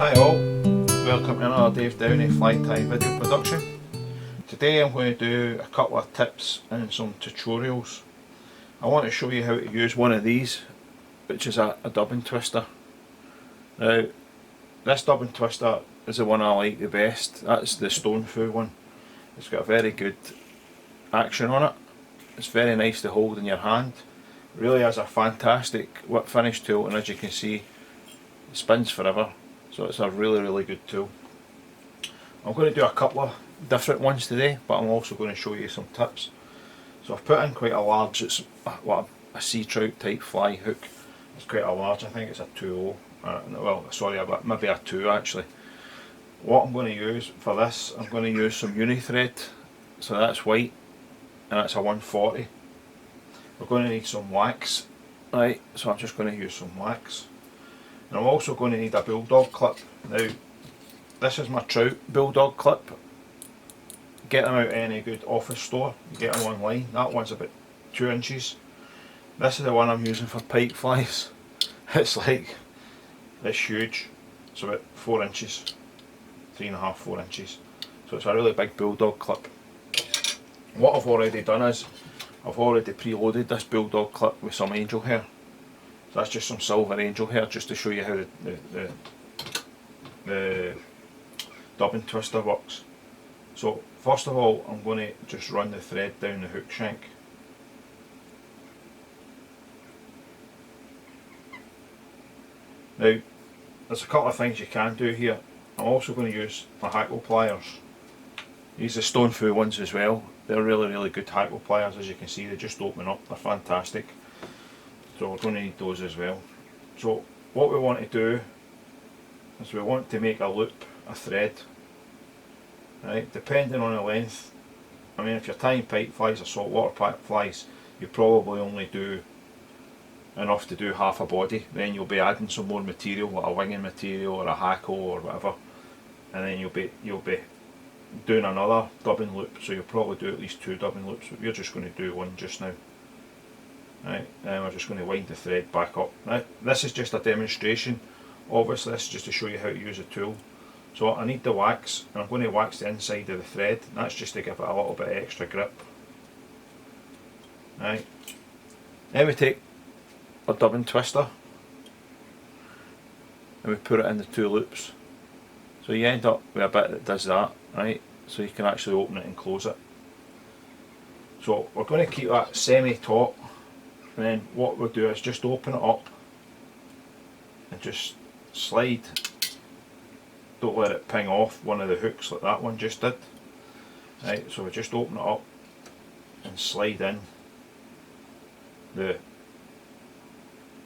Hi all, welcome to another Dave Downey Fly Tie video production. Today I'm going to do a couple of tips and some tutorials. I want to show you how to use one of these, which is a dubbing twister. Now this dubbing twister is the one I like the best. That's the Stonfo one. It's got a very good action on it. It's very nice to hold in your hand. It really has a fantastic whip finish tool, and as you can see, it spins forever. So it's a really good tool. I'm going to do a couple of different ones today, but I'm also going to show you some tips. So I've put in quite a large, it's what a sea trout type fly hook. It's quite a large, I think it's a 2.0, well sorry, maybe a 2 actually. What I'm going to use for this, I'm going to use some uni thread. So that's white and that's a 140. We're going to need some wax, right, so I'm just going to use some wax. And I'm also going to need a bulldog clip. Now this is my trout bulldog clip. Get them out any good office store, you get them online. That one's about 2 inches. This is the one I'm using for pipe flies. It's huge. It's about 4 inches, 3.5, 4 inches. So it's a really big bulldog clip. What I've already done is I've already preloaded this bulldog clip with some angel hair. So that's just some silver angel hair, just to show you how the dubbing twister works. So first of all, I'm going to just run the thread down the hook shank. Now there's a couple of things you can do here. I'm also going to use my Hackle pliers. These are Stonfo ones as well. They're really good Hackle pliers. As you can see, they just open up, they're fantastic. So we're going to need those as well. So what we want to do is we want to make a loop, a thread. Right, depending on the length. I mean, if you're tying pipe flies or saltwater pipe flies, you probably only do enough to do half a body. Then you'll be adding some more material, like a winging material or a hackle or whatever, and then you'll be doing another dubbing loop. So you'll probably do at least 2 dubbing loops, but we're just going to do one just now. Right, and we're just going to wind the thread back up. Right, this is just a demonstration. Obviously this is just to show you how to use a tool. So I need the wax, and I'm going to wax the inside of the thread. That's just to give it a little bit of extra grip. Right, then we take a dubbing twister and we put it in the 2 loops. So you end up with a bit that does that, right? So you can actually open it and close it. So we're going to keep that semi-taut. And then what we'll do is just open it up and just slide. Don't let it ping off one of the hooks like that one just did. Right, so we just open it up and slide in the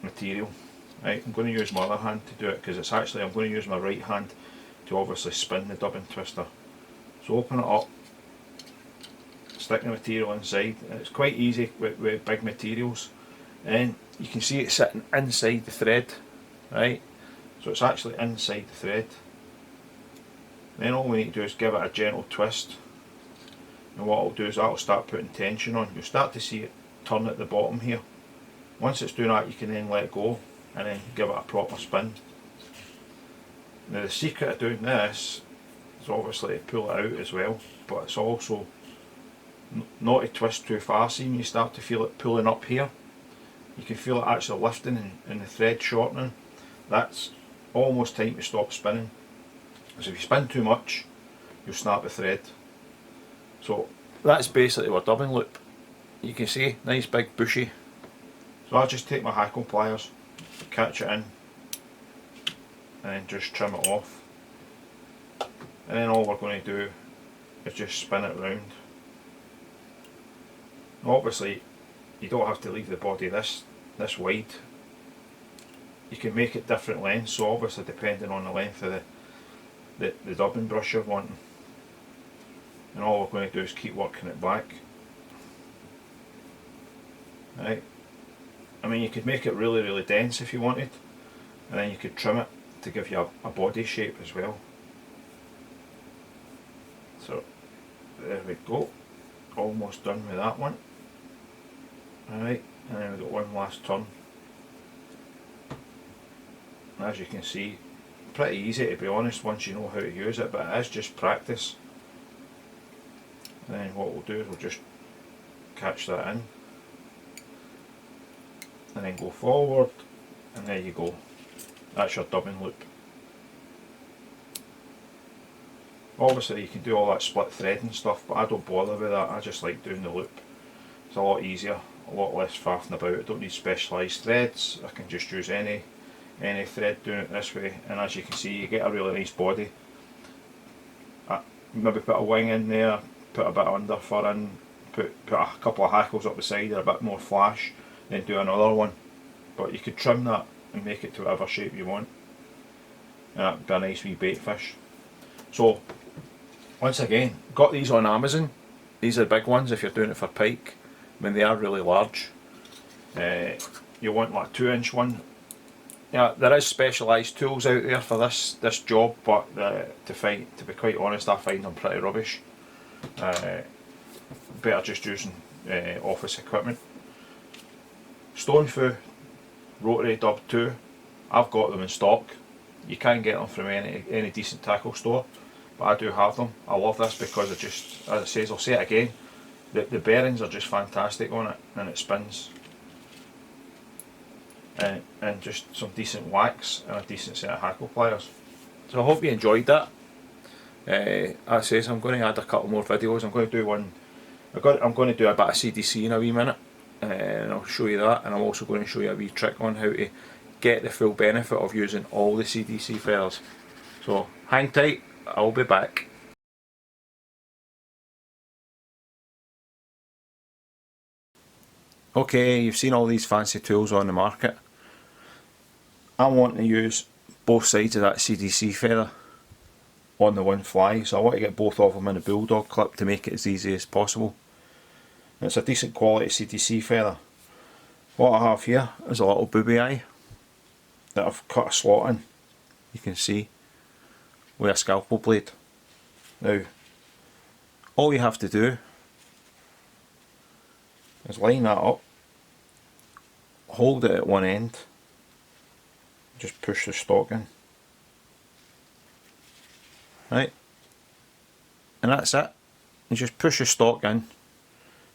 material. Right, I'm going to use my other hand to do it because it's actually, I'm going to use my right hand to obviously spin the dubbing twister. So open it up, stick the material inside, and it's quite easy with big materials. And you can see it sitting inside the thread, right? So it's actually inside the thread. Then all we need to do is give it a gentle twist, and what it'll do is that'll start putting tension on. You'll start to see it turn at the bottom here. Once it's doing that, you can then let go and then give it a proper spin. Now the secret of doing this is obviously to pull it out as well, but it's also not to twist too far. See when you start to feel it pulling up here, you can feel it actually lifting and the thread shortening. That's almost time to stop spinning. So if you spin too much, you'll snap the thread. So that's basically our dubbing loop. You can see, nice big bushy. So I'll just take my Hackle pliers, catch it in, and then just trim it off. And then all we're going to do is just spin it round. Obviously you don't have to leave the body this wide. You can make it different lengths, so obviously depending on the length of the dubbing brush you're wanting. And all we're going to do is keep working it back. Right. I mean, you could make it really dense if you wanted, and then you could trim it to give you a body shape as well. So there we go, almost done with that one. Alright, and then we've got one last turn. And as you can see, pretty easy to be honest once you know how to use it, but it is just practice. And then what we'll do is we'll just catch that in and then go forward, and there you go, that's your dubbing loop. Obviously you can do all that split thread and stuff, but I don't bother with that. I just like doing the loop. It's a lot easier, a lot less faffing about. I don't need specialised threads, I can just use any thread doing it this way, and as you can see you get a really nice body. Maybe put a wing in there, put a bit of underfur in, put a couple of hackles up the side or a bit more flash, then do another one. But you could trim that and make it to whatever shape you want, and that would be a nice wee bait fish. So once again, got these on Amazon. These are big ones if you're doing it for pike. I mean, they are really large. You want like a 2-inch one. Yeah, there is specialised tools out there for this job, but to be quite honest, I find them pretty rubbish. Better just using office equipment. Stonfo RotoDub 2, I've got them in stock. You can get them from any decent tackle store, but I do have them. I love this because it just, as it says, I'll say it again, the bearings are just fantastic on it, and it spins. And just some decent wax and a decent set of hackle pliers. So I hope you enjoyed that. As I says, I'm going to add a couple more videos. I'm going to do one. I'm going to do a bit of CDC in a wee minute, and I'll show you that. And I'm also going to show you a wee trick on how to get the full benefit of using all the CDC feathers. So hang tight, I'll be back. Okay, you've seen all these fancy tools on the market. I want to use both sides of that CDC feather on the one fly, so I want to get both of them in a bulldog clip to make it as easy as possible. And it's a decent quality CDC feather. What I have here is a little booby eye that I've cut a slot in, you can see, with a scalpel blade. Now, all you have to do is line that up, hold it at one end, just push the stock in, right, and that's it. You just push the stock in,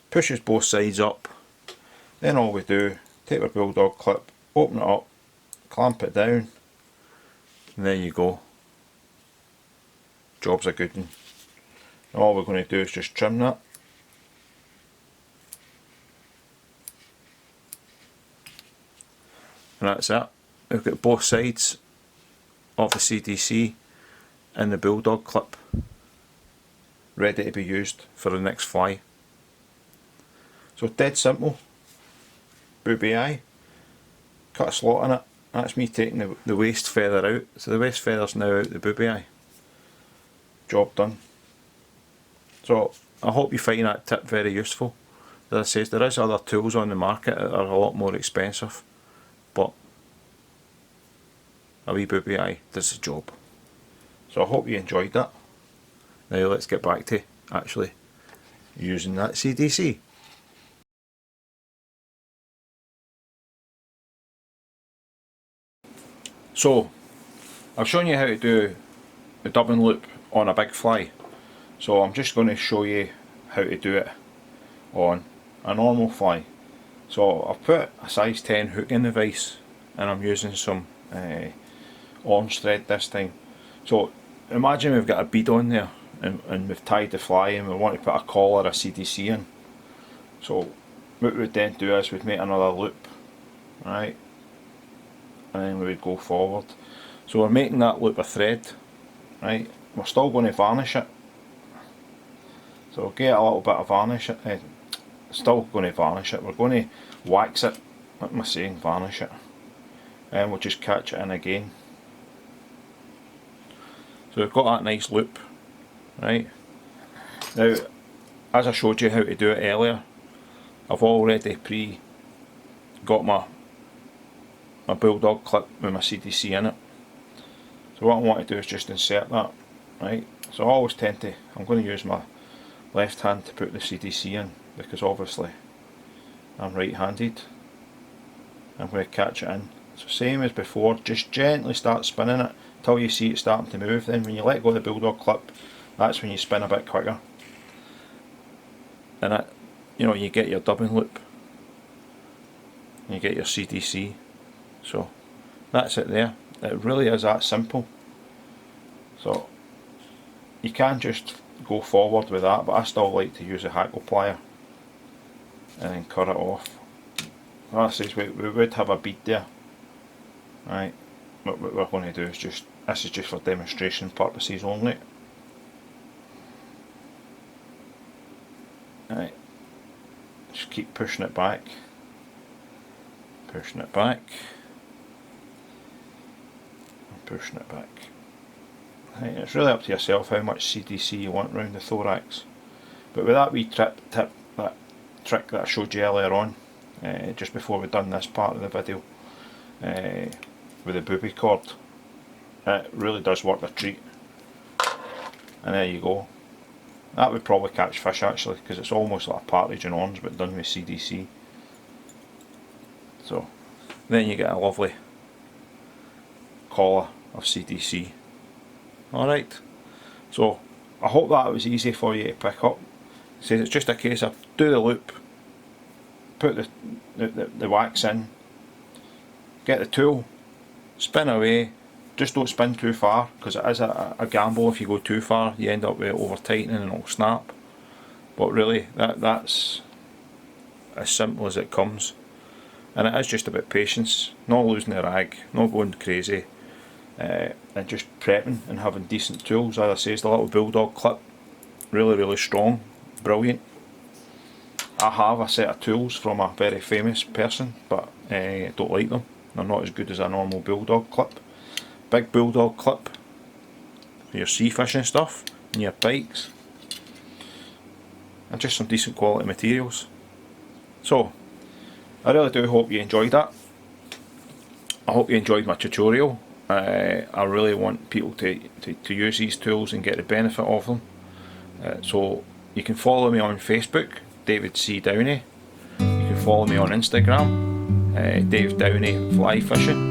pushes both sides up, then all we do, take our bulldog clip, open it up, clamp it down, and there you go, job's a good one. And all we're going to do is just trim that. And that's it. We've got both sides of the CDC and the bulldog clip ready to be used for the next fly. So dead simple. Booby eye, cut a slot in it. That's me taking the waste feather out. So the waste feather's now out the booby eye. Job done. So I hope you find that tip very useful. As I said, there is other tools on the market that are a lot more expensive, but a wee booby eye does the job. So I hope you enjoyed that. Now let's get back to actually using that CDC. So I've shown you how to do the dubbing loop on a big fly. So I'm just going to show you how to do it on a normal fly. So I've put a size 10 hook in the vise, and I'm using some orange thread this time. So imagine we've got a bead on there, and we've tied the fly, and we want to put a collar or a CDC in. So what we would then do is we'd make another loop, right, and then we would go forward. So we're making that loop of thread, right. We're still going to varnish it. So we'll get a little bit of varnish, still going to varnish it, we're going to wax it, what am I saying, varnish it, and we'll just catch it in again. So we've got that nice loop, right. Now, as I showed you how to do it earlier, I've already got my bulldog clip with my CDC in it. So what I want to do is just insert that, right. So I always tend to, I'm going to use my left hand to put the CDC in, because obviously I'm right handed. I'm going to catch it in. So same as before, just gently start spinning it, till you see it starting to move. Then when you let go of the bulldog clip, that's when you spin a bit quicker, and it, you know, you get your dubbing loop, and you get your CDC. So that's it there. It really is that simple. So you can just go forward with that, but I still like to use a Hackle plier and then cut it off. That says we would have a bead there, right? What we're going to do is just, this is just for demonstration purposes only. Right, just keep pushing it back, pushing it back, and pushing it back. Right, it's really up to yourself how much CDC you want around the thorax. But with that wee that trick that I showed you earlier on, just before we've done this part of the video, with the booby cord, it really does work a treat. And there you go. That would probably catch fish actually, because it's almost like a partridge in orange but done with CDC. So then you get a lovely collar of CDC. Alright, so I hope that was easy for you to pick up. So it's just a case of do the loop, put the wax in, get the tool, spin away. Just don't spin too far, because it is a gamble. If you go too far you end up with it over tightening and it'll snap. But really that's as simple as it comes, and it is just about patience, not losing the rag, not going crazy, and just prepping and having decent tools. As I say, it's the little bulldog clip, really strong, brilliant. I have a set of tools from a very famous person, but I don't like them. They're not as good as a normal bulldog clip. Big bulldog clip for your sea fishing stuff and your bikes, and just some decent quality materials. So I really do hope you enjoyed that. I hope you enjoyed my tutorial. I really want people to use these tools and get the benefit of them. So you can follow me on Facebook, David C. Downey. You can follow me on Instagram, Dave Downey Fly Fishing.